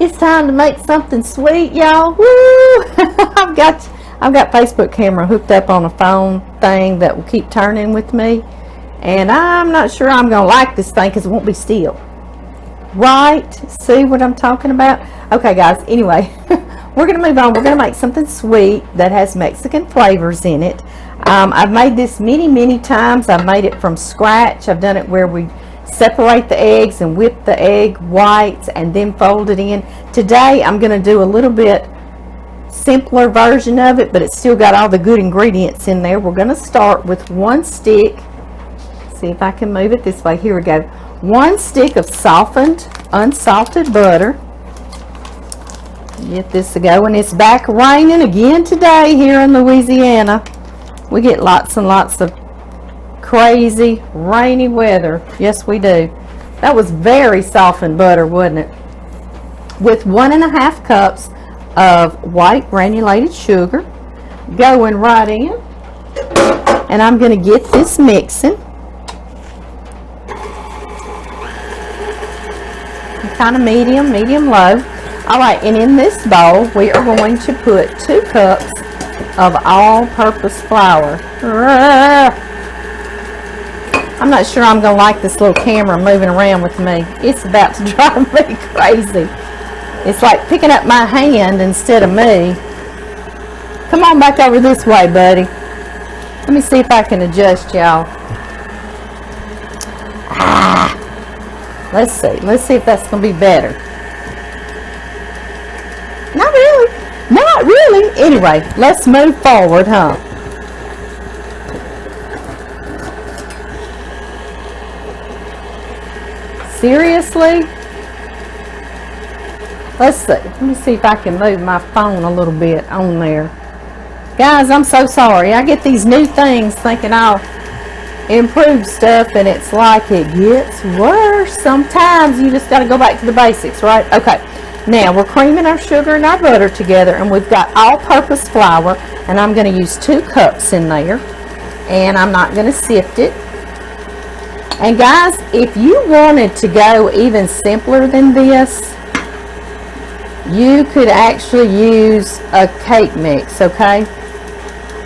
It's time to make something sweet, y'all. Woo! I've got Facebook camera hooked up on a phone thing that will keep turning with me, and I'm not sure I'm gonna like this thing because it won't be still. Right? See what I'm talking about? Okay, guys. Anyway, we're gonna move on. We're gonna make something sweet that has Mexican flavors in it. I've made this many times. I've made it from scratch. I've done it where we separate the eggs and whip the egg whites and then fold it in. Today I'm going to do a little bit simpler version of it, but it's still got all the good ingredients in there. We're going to start with 1 stick. See if I can move it this way. Here we go. 1 stick of softened, unsalted butter. Get this to go. And it's back raining again today here in Louisiana. We get lots and lots of crazy rainy weather. Yes, we do. That was very softened butter, wasn't it? With 1.5 cups of white granulated sugar going right in. And I'm going to get this mixing. Kind of medium low. All right, and in this bowl we are going to put 2 cups of all-purpose flour. I'm not sure I'm going to like this little camera moving around with me. It's about to drive me crazy. It's like picking up my hand instead of me. Come on back over this way, buddy. Let me see if I can adjust, y'all. Let's see. Let's see if that's going to be better. Not really. Not really. Anyway, let's move forward, huh? Seriously? Let's see. Let me see if I can move my phone a little bit on there. Guys, I'm so sorry. I get these new things thinking I'll improve stuff, and it's like it gets worse. Sometimes you just got to go back to the basics, right? Okay. Now, we're creaming our sugar and our butter together, and we've got all-purpose flour, and I'm going to use 2 cups in there, and I'm not going to sift it. And guys, if you wanted to go even simpler than this, you could actually use a cake mix, okay?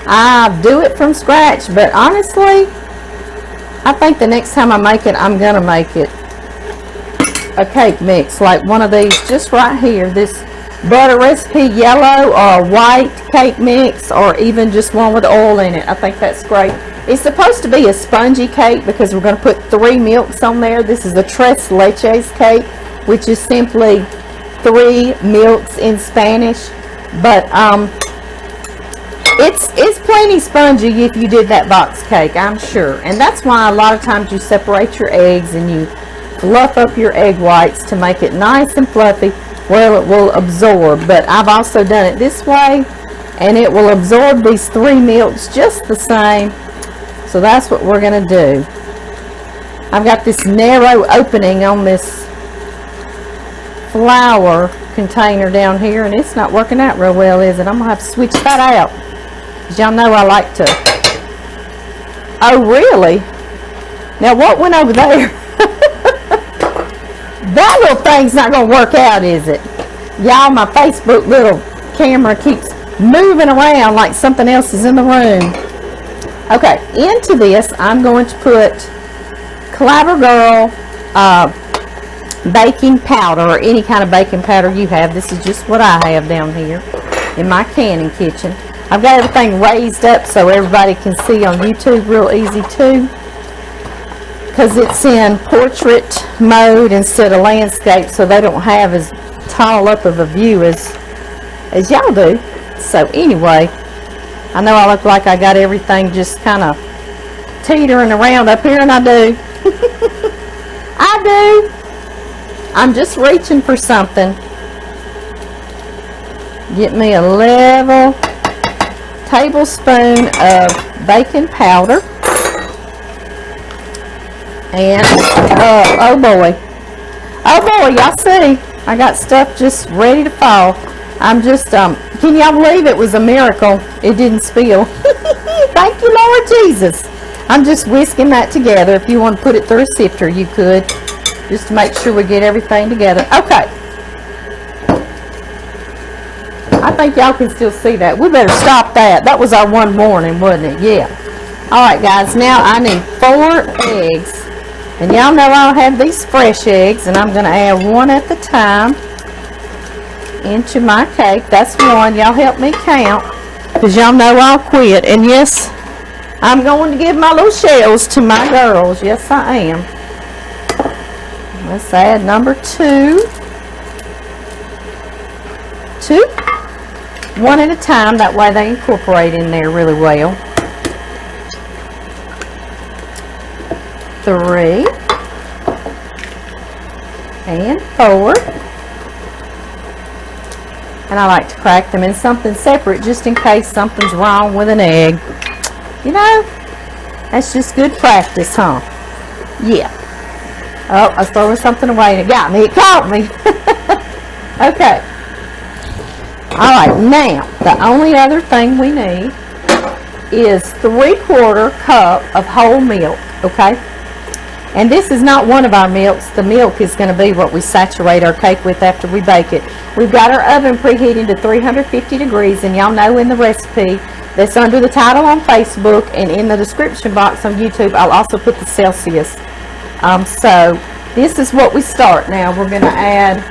I do it from scratch, but honestly, I think the next time I make it, I'm going to make it a cake mix, like one of these just right here, this butter recipe yellow or white cake mix, or even just one with oil in it. I think that's great. It's supposed to be a spongy cake because we're going to put 3 milks on there. This is a tres leches cake, which is simply 3 milks in Spanish, but it's plenty spongy if you did that box cake, I'm sure. And that's why a lot of times you separate your eggs and you fluff up your egg whites to make it nice and fluffy where it will absorb. But I've also done it this way, and it will absorb these 3 milks just the same. So that's what we're going to do. I've got this narrow opening on this flour container down here, and it's not working out real well, is it? I'm going to have to switch that out. As y'all know, I like to... Oh, really? Now, what went over there? That little thing's not going to work out, is it? Y'all, my Facebook little camera keeps moving around like something else is in the room. Okay, into this, I'm going to put Clever Girl baking powder, or any kind of baking powder you have. This is just what I have down here in my canning kitchen. I've got everything raised up so everybody can see on YouTube real easy too, because it's in portrait mode instead of landscape, so they don't have as tall up of a view as y'all do. So anyway, I know I look like I got everything just kind of teetering around up here, and I do. I do. I'm just reaching for something. Get me a level tablespoon of baking powder. And, oh boy, y'all see, I got stuff just ready to fall. I'm just, can y'all believe it was a miracle it didn't spill? Thank you, Lord Jesus. I'm just whisking that together. If you want to put it through a sifter, you could, just to make sure we get everything together. Okay. think y'all can still see that. We better stop that. That was our one morning, wasn't it? Yeah. Alright guys, now I need 4 eggs. And y'all know I'll have these fresh eggs, and I'm going to add 1 at the time into my cake. That's 1. Y'all help me count, because y'all know I'll quit. And yes, I'm going to give my little shells to my girls. Yes, I am. Let's add number 2. 1 at a time. That way they incorporate in there really well. 3 and 4. And I like to crack them in something separate just in case something's wrong with an egg. You know, that's just good practice, huh? Yeah. Oh, I was throwing something away and it got me. It caught me. Okay. Alright, now, the only other thing we need is 3/4 cup of whole milk, okay? And this is not one of our milks. The milk is going to be what we saturate our cake with after we bake it. We've got our oven preheating to 350 degrees, and y'all know in the recipe that's under the title on Facebook and in the description box on YouTube, I'll also put the Celsius. So this is what we start now. We're going to add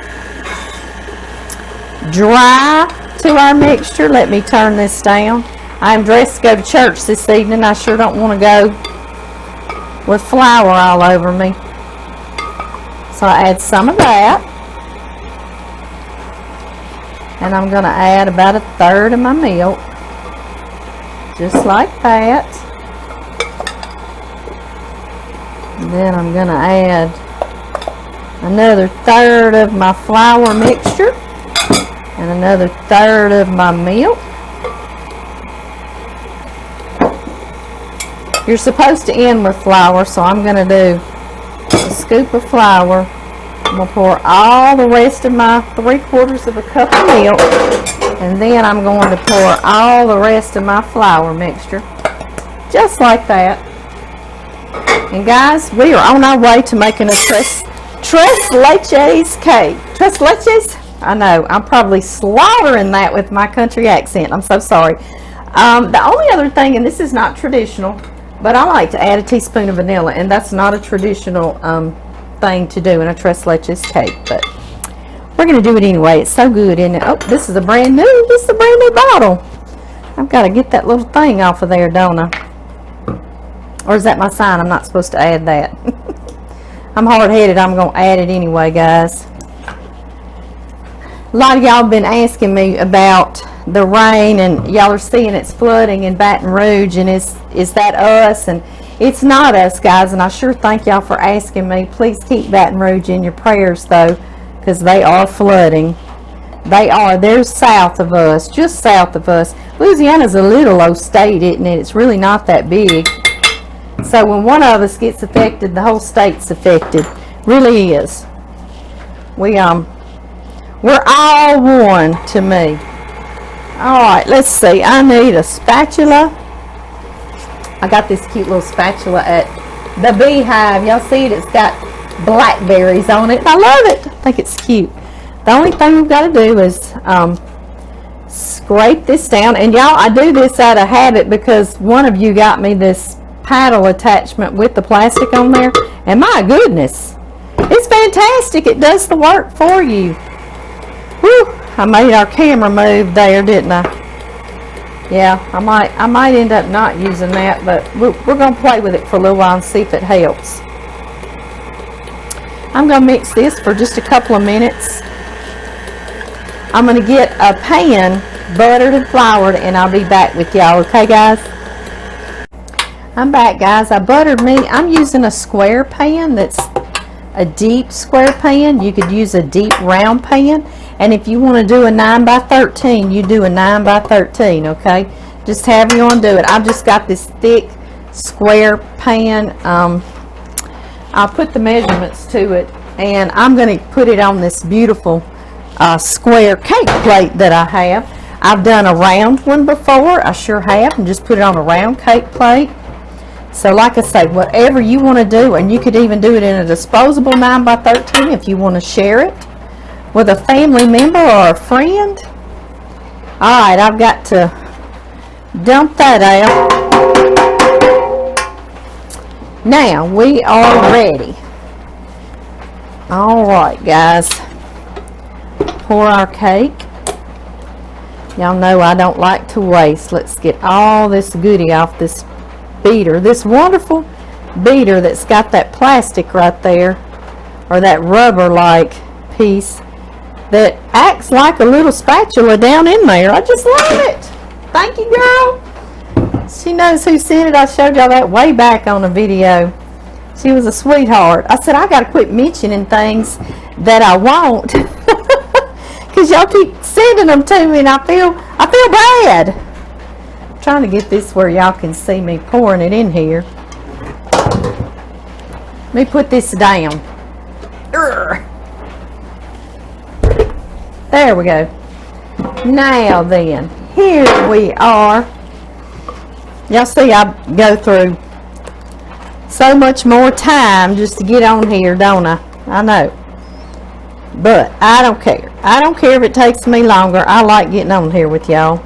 dry to our mixture. Let me turn this down. I'm dressed to go to church this evening. I sure don't want to go with flour all over me. So I add some of that. And I'm going to add about 1/3 of my milk. Just like that. And then I'm going to add another 1/3 of my flour mixture. And another 1/3 of my milk. You're supposed to end with flour, so I'm going to do a scoop of flour. I'm going to pour all the rest of my 3/4 of a cup of milk, and then I'm going to pour all the rest of my flour mixture, just like that. And guys, we are on our way to making a tres leches cake. Tres leches? I know, I'm probably slaughtering that with my country accent. I'm so sorry. The only other thing, and this is not traditional, but I like to add a teaspoon of vanilla, and that's not a traditional thing to do in a tres leches cake, but we're going to do it anyway. It's so good, isn't it? Oh, this is a brand new bottle. I've got to get that little thing off of there, don't I? Or is that my sign? I'm not supposed to add that. I'm hard-headed. I'm going to add it anyway, guys. A lot of y'all have been asking me about the rain, and y'all are seeing it's flooding in Baton Rouge, and is that us? And it's not us, guys, and I sure thank y'all for asking me. Please keep Baton Rouge in your prayers, though, because they are flooding. They're south of us, just south of us. Louisiana's a little old state, isn't it? It's really not that big. So when one of us gets affected, the whole state's affected. Really is. We're all one to me. Alright, let's see. I need a spatula. I got this cute little spatula at the Beehive. Y'all see it? It's got blackberries on it. I love it. I think it's cute. The only thing we've got to do is scrape this down. And y'all, I do this out of habit because one of you got me this paddle attachment with the plastic on there. And my goodness, it's fantastic. It does the work for you. Whew, I made our camera move there, didn't I? Yeah, I might end up not using that, but we're going to play with it for a little while and see if it helps. I'm going to mix this for just a couple of minutes. I'm going to get a pan buttered and floured, and I'll be back with y'all. Okay, guys? I'm back, guys. I'm using a square pan that's a deep square pan. You could use a deep round pan. And if you want to do a 9 by 13, you do a 9 by 13, okay? Just however you want to do it. I've just got this thick square pan. I'll put the measurements to it, and I'm going to put it on this beautiful square cake plate that I have. I've done a round one before. I sure have, and just put it on a round cake plate. So like I say, whatever you want to do, and you could even do it in a disposable 9 by 13 if you want to share it with a family member or a friend. Alright, I've got to dump that out. Now we are ready. Alright, guys. Pour our cake. Y'all know I don't like to waste. Let's get all this goodie off this beater. This wonderful beater that's got that plastic right there, or that rubber like piece that acts like a little spatula down in there. I just love it. Thank you, girl. She knows who sent it. I showed y'all that way back on a video. She was a sweetheart. I said I gotta quit mentioning things that I want because y'all keep sending them to me and I feel bad. I'm trying to get this where y'all can see me pouring it in here. Let me put this down. Urgh. There we go. Now then, here we are. Y'all see I go through so much more time just to get on here, don't I? I know. But I don't care. I don't care if it takes me longer. I like getting on here with y'all.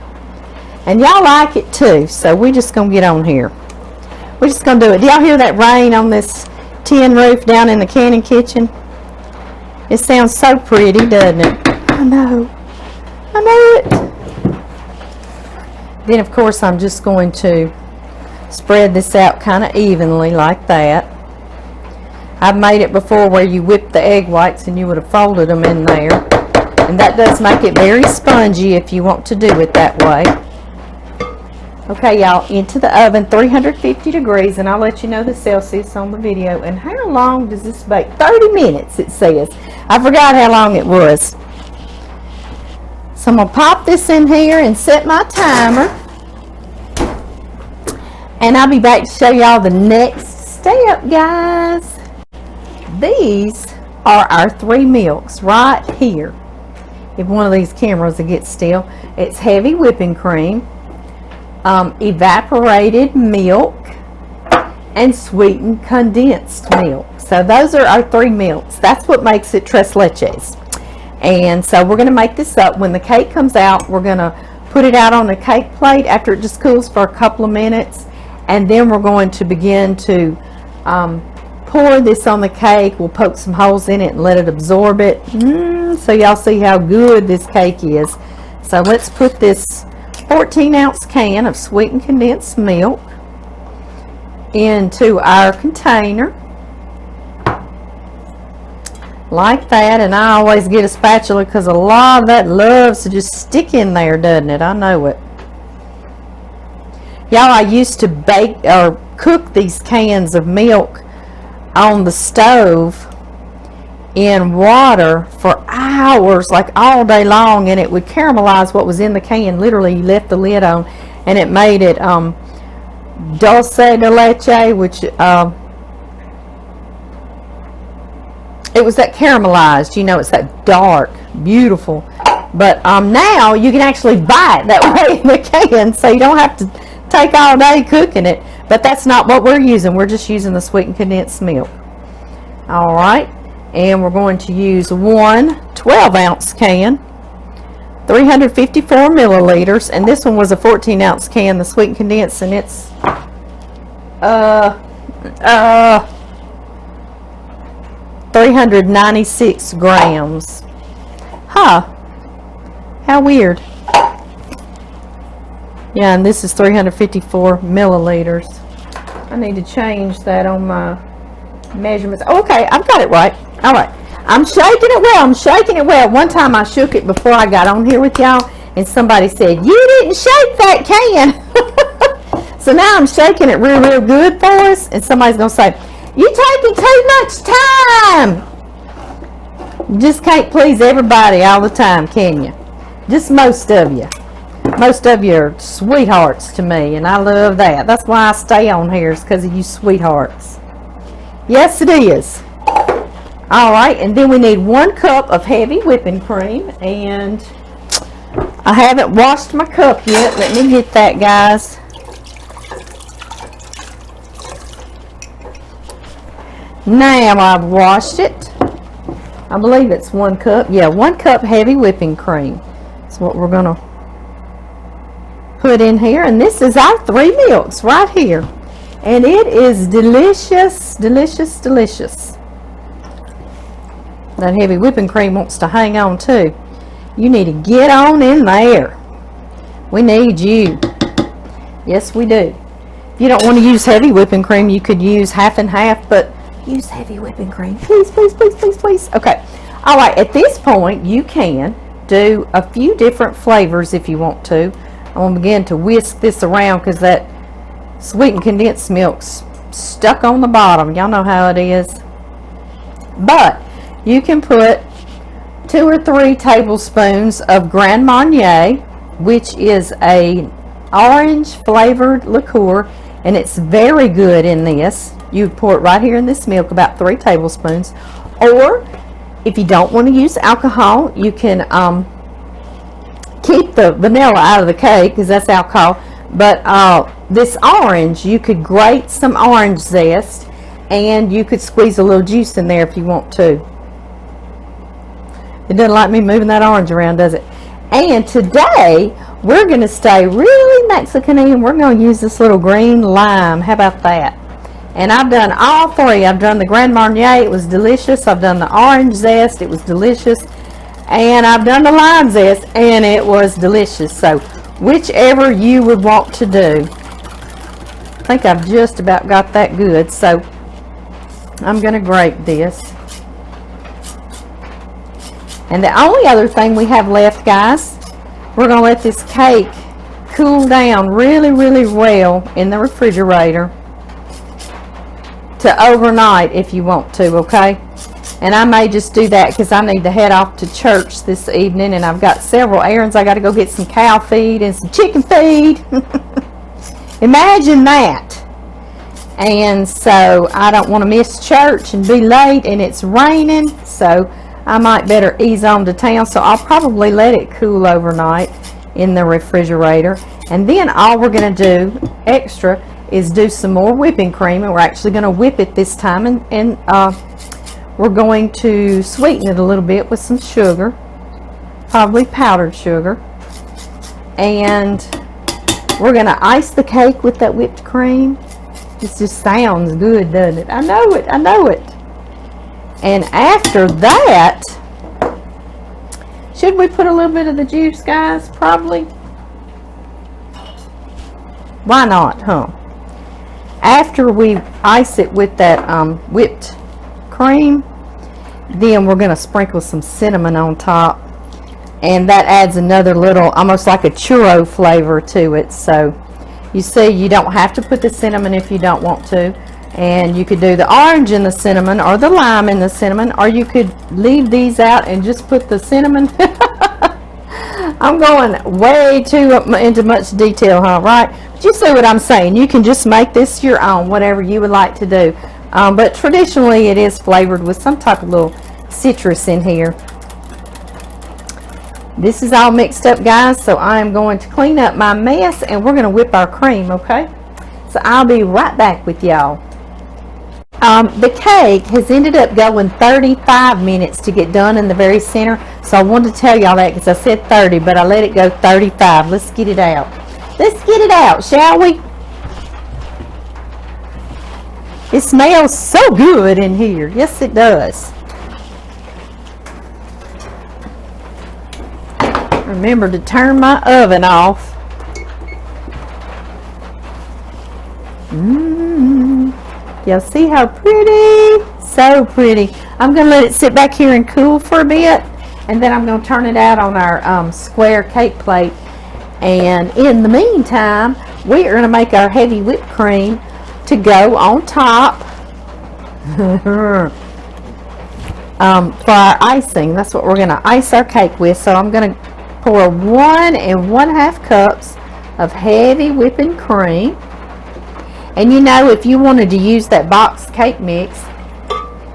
And y'all like it too. So we're just going to get on here. We're just going to do it. Do y'all hear that rain on this tin roof down in the Cannon kitchen? It sounds so pretty, doesn't it? I know. I know it. Then, of course, I'm just going to spread this out kind of evenly like that. I've made it before where you whip the egg whites and you would have folded them in there. And that does make it very spongy if you want to do it that way. Okay, y'all, into the oven, 350 degrees, and I'll let you know the Celsius on the video. And how long does this bake? 30 minutes, it says. I forgot how long it was. So I'm going to pop this in here and set my timer. And I'll be back to show y'all the next step, guys. These are our 3 milks right here. If one of these cameras will get still. It's heavy whipping cream, evaporated milk, and sweetened condensed milk. So those are our 3 milks. That's what makes it tres leches. And so we're going to make this up. When the cake comes out, we're going to put it out on a cake plate after it just cools for a couple of minutes. And then we're going to begin to pour this on the cake. We'll poke some holes in it and let it absorb it. So y'all see how good this cake is. So let's put this 14-ounce can of sweetened condensed milk into our container. Like that. And I always get a spatula because a lot of that loves to just stick in there, doesn't it? I know it. Y'all, I used to bake or cook these cans of milk on the stove in water for hours, like all day long, and it would caramelize what was in the can. Literally, you left the lid on and it made it dulce de leche, which it was that caramelized, you know, it's that dark, beautiful. But now you can actually buy it that way in the can, so you don't have to take all day cooking it. But that's not what we're using. We're just using the sweetened condensed milk. All right, and we're going to use one 12-ounce can, 354 milliliters, and this one was a 14-ounce can, the sweetened condensed, and it's 396 grams. Huh, how weird. Yeah, and this is 354 milliliters. I need to change that on my measurements. Okay, I've got it right. All right, I'm shaking it well. I'm shaking it well. One time I shook it before I got on here with y'all, and somebody said, "You didn't shake that can." So now I'm shaking it real, real good for us, and somebody's gonna say, "You're taking too much time." You just can't please everybody all the time, can you? Just most of you. Most of you are sweethearts to me, and I love that. That's why I stay on here, is because of you sweethearts. Yes, it is. All right, and then we need 1 cup of heavy whipping cream, and I haven't washed my cup yet. Let me get that, guys. Now I've washed it. I believe it's 1 cup. Yeah, 1 cup heavy whipping cream. That's what we're gonna put in here, and this is our 3 milks right here, and it is delicious, delicious, delicious. That heavy whipping cream wants to hang on too. You need to get on in there. We need you. Yes, we do. If you don't want to use heavy whipping cream, you could use half and half, but use heavy whipping cream. Please, please, please, please, please. Okay. All right. At this point, you can do a few different flavors if you want to. I'm going to begin to whisk this around because that sweetened condensed milk's stuck on the bottom. Y'all know how it is. But you can put 2 or 3 tablespoons of Grand Marnier, which is a orange flavored liqueur, and it's very good in this. You pour it right here in this milk, about 3 tablespoons. Or if you don't want to use alcohol, you can keep the vanilla out of the cake because that's alcohol. But this orange, you could grate some orange zest, and you could squeeze a little juice in there if you want to. It doesn't like me moving that orange around, does it? And today we're going to stay really Mexican-y, and we're going to use this little green lime. How about that? And I've done all 3. I've done the Grand Marnier. It was delicious. I've done the orange zest. It was delicious. And I've done the lime zest, and it was delicious. So whichever you would want to do. I think I've just about got that good. So I'm going to grate this. And the only other thing we have left, guys, we're going to let this cake cool down really, really well in the refrigerator to overnight if you want to, okay? And I may just do that because I need to head off to church this evening, and I've got several errands. I got to go get some cow feed and some chicken feed. Imagine that. And so I don't want to miss church and be late, and it's raining, so I might better ease on to town. So I'll probably let it cool overnight in the refrigerator, and then all we're going to do extra is do some more whipping cream, and we're actually going to whip it this time, and we're going to sweeten it a little bit with some sugar, probably powdered sugar, and we're going to ice the cake with that whipped cream. This just sounds good, doesn't it? I know it, I know it. And after that, should we put a little bit of the juice, guys? Probably. Why not, huh? After we ice it with that whipped cream, then we're going to sprinkle some cinnamon on top, and that adds another little, almost like a churro flavor to it. So you see, you don't have to put the cinnamon if you don't want to. And you could do the orange in the cinnamon, or the lime in the cinnamon, or you could leave these out and just put the cinnamon. I'm going way too into much detail, huh? Right? But you see what I'm saying. You can just make this your own, whatever you would like to do. But traditionally, it is flavored with some type of little citrus in here. This is all mixed up, guys, so I am going to clean up my mess, and we're going to whip our cream, okay? So I'll be right back with y'all. The cake has ended up going 35 minutes to get done in the very center, so I wanted to tell y'all that because I said 30, but I let it go 35. Let's get it out. Let's get it out, shall we? It smells so good in here. Yes, it does. Remember to turn my oven off. Y'all see how pretty? So pretty. I'm going to let it sit back here and cool for a bit, and then I'm going to turn it out on our square cake plate. And in the meantime, we are going to make our heavy whipped cream to go on top for our icing. That's what we're going to ice our cake with. So I'm going to pour 1 1/2 cups of heavy whipping cream. And you know, if you wanted to use that box cake mix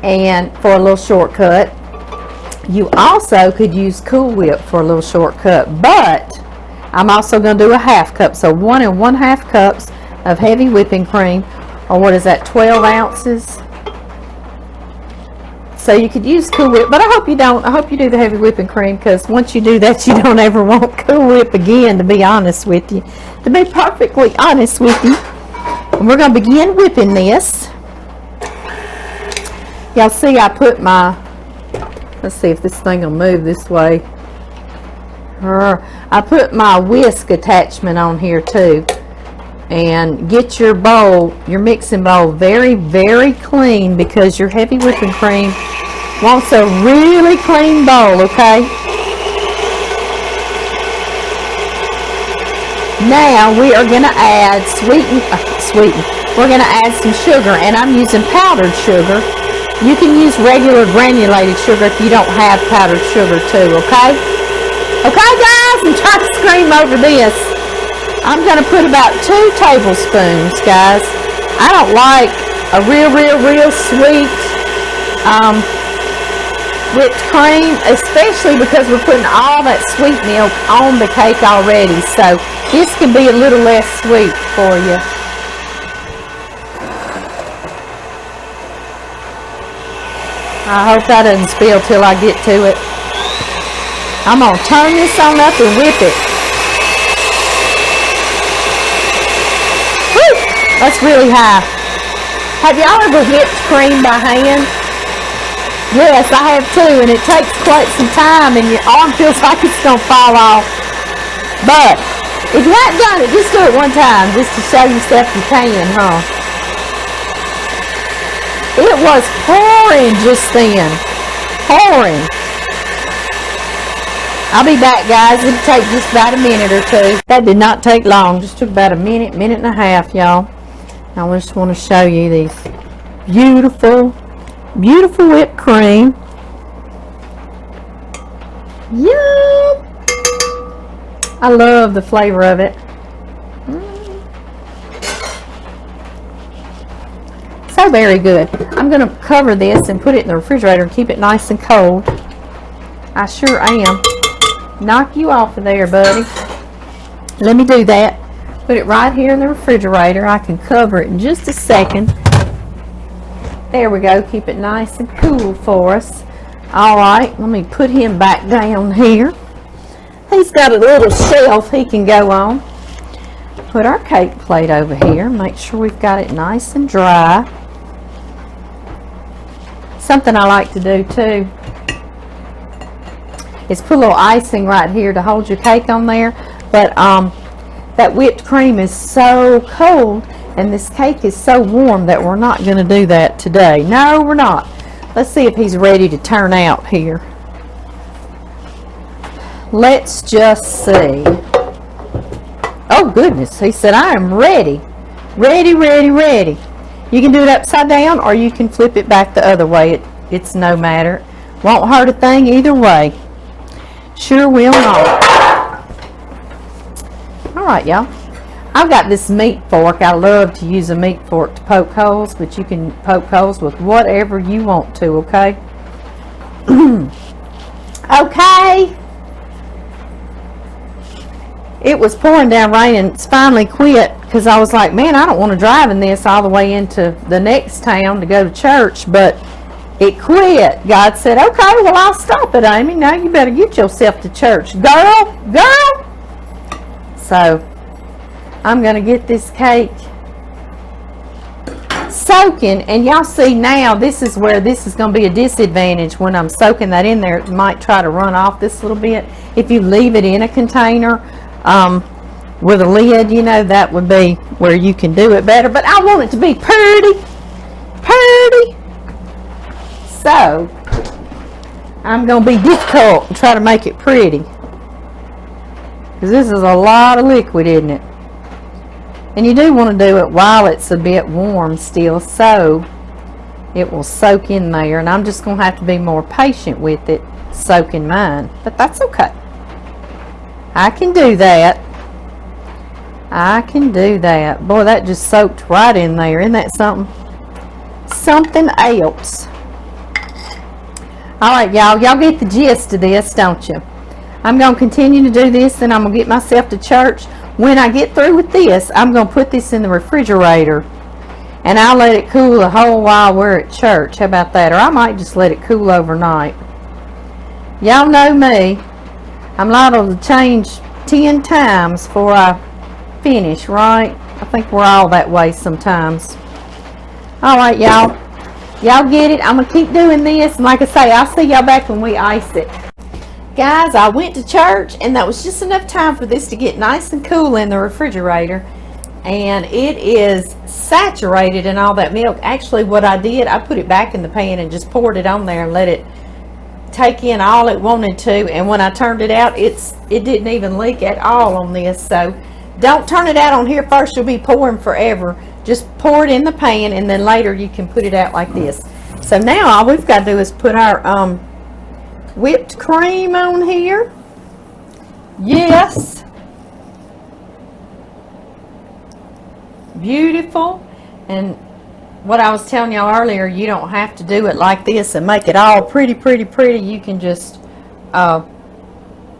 and for a little shortcut, you also could use Cool Whip for a little shortcut. But I'm also going to do a 1/2 cup, so 1 1/2 cups of heavy whipping cream, or what is that, 12 ounces? So you could use Cool Whip, but I hope you don't. I hope you do the heavy whipping cream, because once you do that, you don't ever want Cool Whip again, to be honest with you. To be perfectly honest with you. And we're going to begin whipping this. Y'all see I put my, let's see if this thing will move this way. I put my whisk attachment on here too. And get your bowl, your mixing bowl, very, very clean, because your heavy whipping cream wants a really clean bowl, okay? Now we are going to add we're going to add some sugar, and I'm using powdered sugar. You can use regular granulated sugar if you don't have powdered sugar too, okay? Okay, guys, I'm trying to scream over this. I'm going to put about 2 tablespoons, guys. I don't like a real sweet whipped cream, especially because we're putting all that sweet milk on the cake already. So this can be a little less sweet for you. I hope that doesn't spill till I get to it. I'm going to turn this on up and whip it. That's really high. Have y'all ever whipped cream by hand? Yes, I have too, and it takes quite some time, and your arm feels like it's going to fall off. But if you haven't done it, just do it one time, just to show yourself you can, huh? It was pouring just then. Pouring. I'll be back, guys. It'll take just about a minute or two. That did not take long. Just took about a minute and a half, y'all. I just want to show you these beautiful whipped cream. Yum! I love the flavor of it. So very good. I'm going to cover this and put it in the refrigerator and keep it nice and cold. I sure am. Knock you off of there, buddy. Let me do that. Put it right here in the refrigerator. I can cover it in just a second. There we go. Keep it nice and cool for us. Alright, let me put him back down here. He's got a little shelf he can go on. Put our cake plate over here. Make sure we've got it nice and dry. Something I like to do too is put a little icing right here to hold your cake on there. But that whipped cream is so cold and this cake is so warm that we're not going to do that today. No, we're not. Let's see if he's ready to turn out here. Let's just see. Oh goodness, he said I am ready. Ready, ready, ready. You can do it upside down or you can flip it back the other way. It's no matter. Won't hurt a thing either way. Sure will not. Alright, y'all. I've got this meat fork. I love to use a meat fork to poke holes, but you can poke holes with whatever you want to, okay? Okay. It was pouring down rain and it's finally quit because I was like, man, I don't want to drive in this all the way into the next town to go to church, but it quit. God said, okay, well, I'll stop it, Amy. Now you better get yourself to church. Girl. So I'm going to get this cake soaking, and y'all see now this is where this is going to be a disadvantage. When I'm soaking that in there, it might try to run off this little bit. If you leave it in a container with a lid, you know, that would be where you can do it better. But I want it to be pretty. So I'm going to be difficult and try to make it pretty, because this is a lot of liquid, isn't it? And you do want to do it while it's a bit warm still, so it will soak in there. And I'm just going to have to be more patient with it soaking mine, but that's okay. I can do that. Boy, that just soaked right in there. Isn't that something? Something else. Alright, y'all get the gist of this, don't you? I'm going to continue to do this, and I'm going to get myself to church. When I get through with this, I'm going to put this in the refrigerator, and I'll let it cool a whole while we're at church. How about that? Or I might just let it cool overnight. Y'all know me. I'm liable to change 10 times before I finish, right? I think we're all that way sometimes. Alright, y'all. Y'all get it? I'm going to keep doing this. And like I say, I'll see y'all back when we ice it. Guys, I went to church, and that was just enough time for this to get nice and cool in the refrigerator. And it is saturated in all that milk. Actually, what I did, I put it back in the pan and just poured it on there and let it take in all it wanted to. And when I turned it out, it didn't even leak at all on this. So don't turn it out on here first. You'll be pouring forever. Just pour it in the pan, and then later you can put it out like this. So now all we've got to do is put our whipped cream on here. Yes. Beautiful. And what I was telling y'all earlier, you don't have to do it like this and make it all pretty. You can just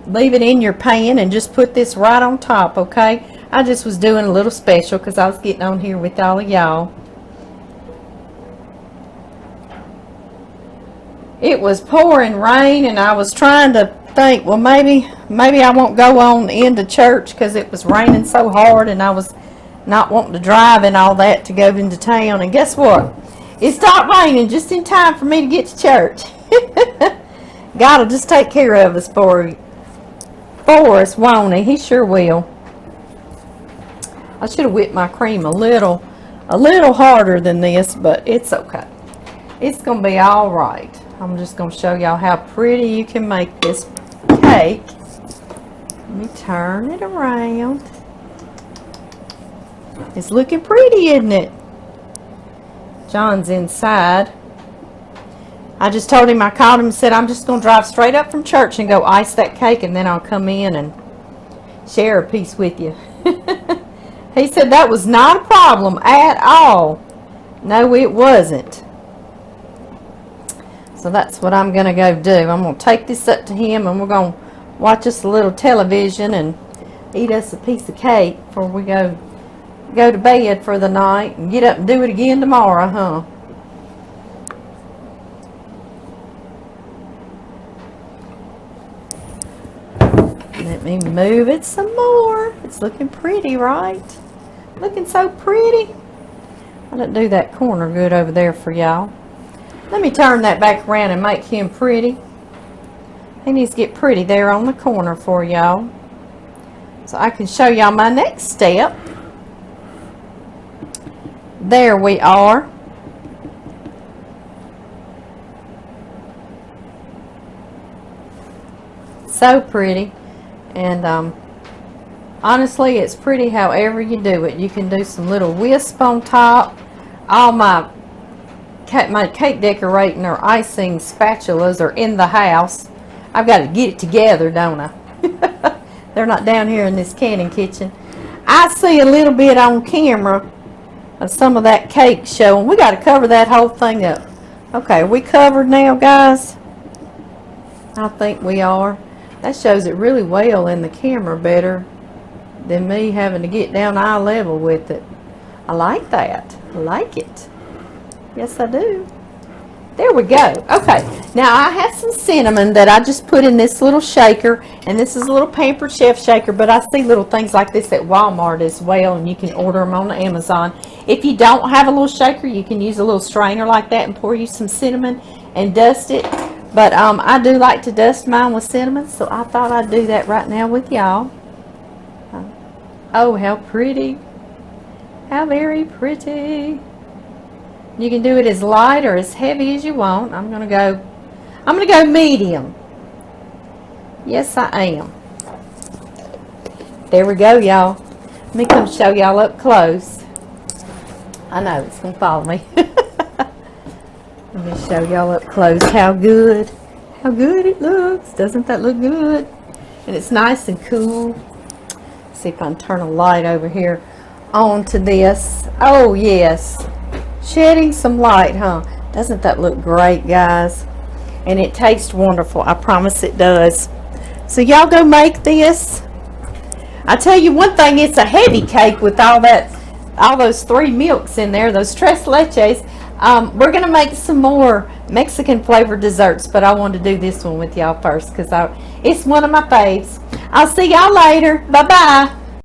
leave it in your pan and just put this right on top, okay? I just was doing a little special because I was getting on here with all of y'all. It was pouring rain, and I was trying to think, well, maybe I won't go on into church because it was raining so hard, and I was not wanting to drive and all that to go into town. And guess what? It stopped raining just in time for me to get to church. God will just take care of us for us, won't he? He sure will. I should have whipped my cream a little harder than this, but it's okay. It's going to be all right. I'm just going to show y'all how pretty you can make this cake. Let me turn it around. It's looking pretty, isn't it? John's inside. I just told him, I called him and said, I'm just going to drive straight up from church and go ice that cake, and then I'll come in and share a piece with you. He said that was not a problem at all. No, it wasn't. So that's what I'm going to go do. I'm going to take this up to him, and we're going to watch us a little television and eat us a piece of cake before we go to bed for the night and get up and do it again tomorrow, huh? Let me move it some more. It's looking pretty, right? Looking so pretty. I didn't do that corner good over there for y'all. Let me turn that back around and make him pretty. He needs to get pretty there on the corner for y'all, so I can show y'all my next step. There we are. So pretty. And honestly, it's pretty however you do it. You can do some little wisp on top. All my cake decorating or icing spatulas are in the house. I've got to get it together, don't I? They're not down here in this canning kitchen. I see a little bit on camera of some of that cake showing. We got to cover that whole thing up. Okay, are we covered now, guys? I think we are. That shows it really well in the camera, better than me having to get down eye level with it. I like that. I like it. Yes, I do. There we go. Okay, now I have some cinnamon that I just put in this little shaker, and this is a little Pampered Chef shaker, but I see little things like this at Walmart as well, and you can order them on Amazon. If you don't have a little shaker, you can use a little strainer like that and pour you some cinnamon and dust it. But I do like to dust mine with cinnamon, so I thought I'd do that right now with y'all. Oh, how pretty. How very pretty. You can do it as light or as heavy as you want. I'm gonna go medium. Yes, I am. There we go, y'all. Let me come show y'all up close. I know it's gonna follow me. Let me show y'all up close how good it looks. Doesn't that look good? And it's nice and cool. Let's see if I can turn a light over here onto this. Oh yes. Shedding some light, huh? Doesn't that look great, guys? And it tastes wonderful. I promise it does. So y'all go make this. I tell you one thing, it's a heavy cake with all that all those 3 milks in there, those tres leches. We're gonna make some more Mexican flavored desserts, but I wanted to do this one with y'all first because it's one of my faves. I'll see y'all later. Bye bye.